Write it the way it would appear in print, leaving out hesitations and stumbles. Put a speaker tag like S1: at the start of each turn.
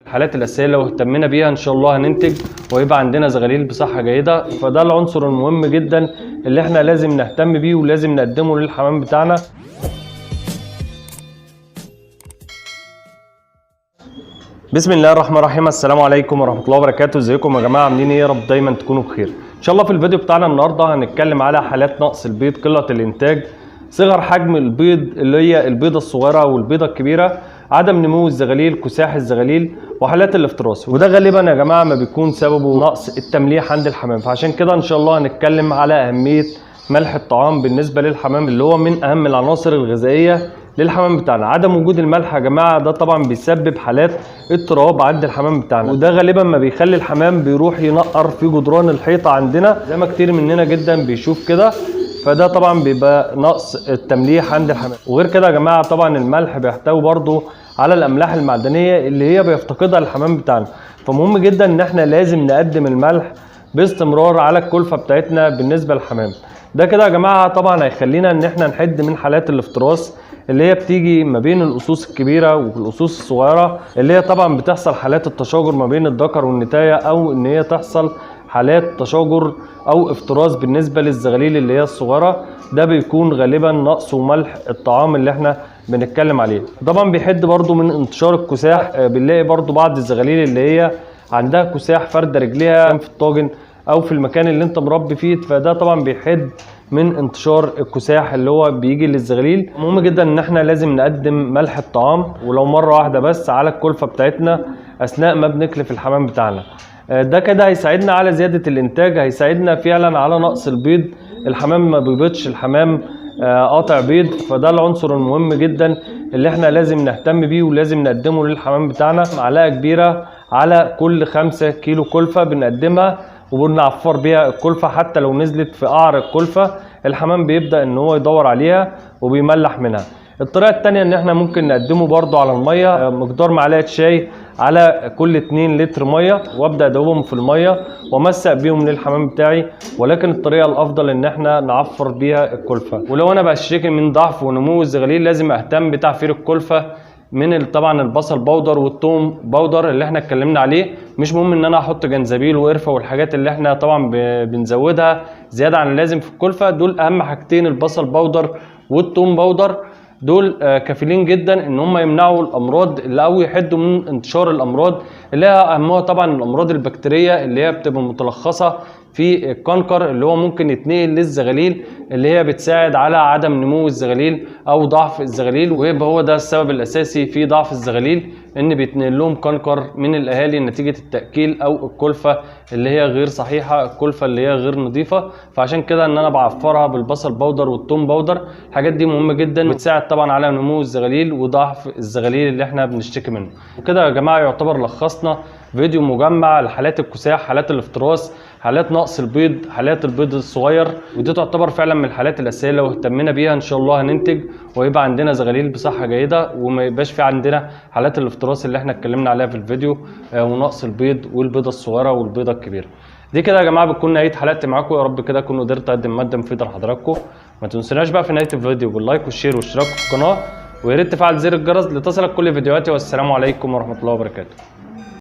S1: الحالات الاساسيه لو اهتمينا بيها ان شاء الله هننتج ويبقى عندنا زغاليل بصحه جيده. فده العنصر المهم جدا اللي احنا لازم نهتم بيه ولازم نقدمه للحمام بتاعنا. بسم الله الرحمن الرحيم. السلام عليكم ورحمه الله وبركاته. ازيكم يا جماعه؟ عاملين ايه؟ يا رب دايما تكونوا بخير. ان شاء الله في الفيديو بتاعنا النهارده هنتكلم على حالات نقص البيض، قله الانتاج، صغر حجم البيض اللي هي البيضه الصغيره والبيضه الكبيره، عدم نمو الزغاليل، كساح الزغاليل، وحالات الافتراس. وده غالبا يا جماعه ما بيكون سببه نقص التمليح عند الحمام. فعشان كده ان شاء الله هنتكلم على اهميه ملح الطعام بالنسبه للحمام، اللي هو من اهم العناصر الغذائيه للحمام بتاعنا. عدم وجود الملح يا جماعه ده طبعا بيسبب حالات اضطراب عند الحمام بتاعنا، وده غالبا ما بيخلي الحمام بيروح ينقر في جدران الحيطه عندنا زي ما كتير مننا جدا بيشوف كده. فده طبعا بيبقى نقص التمليح عند الحمام. وغير كده يا جماعه طبعا الملح بيحتوي برضو على الاملاح المعدنيه اللي هي بيفتقدها الحمام بتاعنا. فمهم جدا ان احنا لازم نقدم الملح باستمرار على الكلفه بتاعتنا بالنسبه للحمام. ده كده يا جماعه طبعا هيخلينا ان احنا نحد من حالات الافتراس اللي هي بتيجي ما بين الاسوس الكبيره والاسوس الصغيره، اللي هي طبعا بتحصل حالات التشاجر ما بين الذكر والنتايه، او ان هي تحصل حالات تشاجر او افتراس بالنسبه للزغاليل اللي هي الصغيره. ده بيكون غالبا نقص ملح الطعام اللي احنا بنتكلم عليه. طبعا بيحد برضو من انتشار الكساح. بنلاقي برضو بعض الزغاليل اللي هي عندها كساح فرد رجليها في الطاجن او في المكان اللي انت مربي فيه، فده طبعا بيحد من انتشار الكساح اللي هو بيجي للزغاليل. مهم جدا ان احنا لازم نقدم ملح الطعام ولو مره واحده بس على الكلفه بتاعتنا اثناء ما بنكلف الحمام بتاعنا. ده كده هيساعدنا على زياده الانتاج، هيساعدنا فعلا على نقص البيض. الحمام ما بيبيضش، الحمام قاطع بيض. فده العنصر المهم جدا اللي احنا لازم نهتم بيه ولازم نقدمه للحمام بتاعنا. معلقه كبيره على كل 5 كيلو كلفه بنقدمها وبنعفر بيها الكلفه. حتى لو نزلت في قعر الكلفه الحمام بيبدا ان هو يدور عليها وبيملح منها. الطريقه الثانيه ان احنا ممكن نقدمه برده على الميه، مقدار معلقه شاي على كل 2 لتر ميه، وابدا ادوبهم في الميه وامسق بيهم للحمام بتاعي. ولكن الطريقه الافضل ان احنا نعفر بيها الكلفه. ولو انا بشتكي من ضعف ونمو الزغاليل لازم اهتم بتعفير الكلفه من طبعا البصل بودر والثوم بودر اللي احنا اتكلمنا عليه. مش مهم ان انا احط جنزبيل وقرفه والحاجات اللي احنا طبعا بنزودها زياده عن اللازم في الكلفه. دول اهم حاجتين، البصل بودر والثوم بودر. دول كفيلين جدا ان هم يمنعوا الامراض اللي او يحدوا من انتشار الامراض اللي هي اهمها طبعا الامراض البكتيريه اللي هي بتبقى متلخصه في الكنكر اللي هو ممكن يتنقل للزغاليل، اللي هي بتساعد على عدم نمو الزغاليل او ضعف الزغاليل. ويبقى هو ده السبب الاساسي في ضعف الزغاليل، ان بيتنقل لهم كنكر من الاهالي نتيجه التاكيل او الكلفه اللي هي غير صحيحه، الكلفه اللي هي غير نظيفه. فعشان كده ان انا بعفرها بالبصل بودر والثوم بودر. الحاجات دي مهمه جدا بتساعد طبعا على نمو الزغاليل وضعف الزغاليل اللي احنا بنشتكي منه. وكده يا جماعه يعتبر لخصنا فيديو مجمع لحالات الكساح، حالات الافتراس، حالات نقص البيض، حالات البيض الصغير. ودي تعتبر فعلا من الحالات الاساسيه لو اهتمينا بيها ان شاء الله هننتج ويبقى عندنا زغاليل بصحه جيده وما يبقاش في عندنا حالات الافتراس اللي احنا اتكلمنا عليها في الفيديو، ونقص البيض والبيضه الصغيره والبيضه الكبيره. دي كده يا جماعه بتكون نهايه حلقتي معاكم. يا رب كده اكون قدرت اقدم ماده مفيده لحضراتكم. ما تنسوناش بقى في نهايه الفيديو باللايك والشير والاشتراك في القناه، ويا ريت تفعل زر الجرس لتصلك كل فيديوهاتي. والسلام عليكم ورحمه الله وبركاته.